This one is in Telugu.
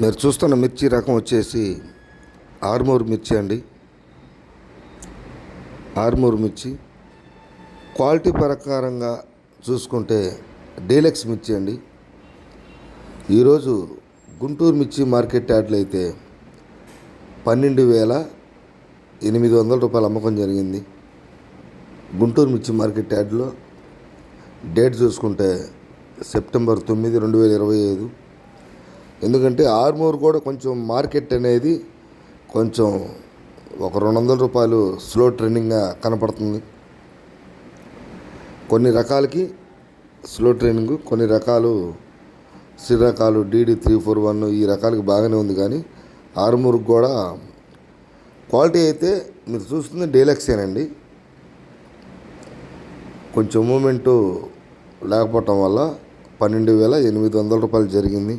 మీరు చూస్తున్న మిర్చి రకం వచ్చేసి ఆర్మూర్ మిర్చి అండి. ఆర్మూర్ మిర్చి క్వాలిటీ ప్రకారంగా చూసుకుంటే డీలక్స్ మిర్చి అండి. ఈరోజు గుంటూరు మిర్చి మార్కెట్ యార్డ్లో అయితే 12,800 రూపాయలు అమ్మకం జరిగింది. గుంటూరు మిర్చి మార్కెట్ యార్డ్లో డేట్ చూసుకుంటే సెప్టెంబర్ 9, 2025. ఎందుకంటే ఆర్మూర్ కూడా కొంచెం మార్కెట్ అనేది కొంచెం ఒక 200 రూపాయలు స్లో ట్రెండింగ్గా కనపడుతుంది. కొన్ని రకాలకి స్లో ట్రెండింగ్, కొన్ని రకాలు సి రకాలు DD341 ఈ రకాలకి బాగానే ఉంది. కానీ ఆర్మూర్కి కూడా క్వాలిటీ అయితే మీరు చూస్తుంది డీలక్సేనండి. కొంచెం మూమెంటు లేకపోవటం వల్ల 12,800 రూపాయలు జరిగింది.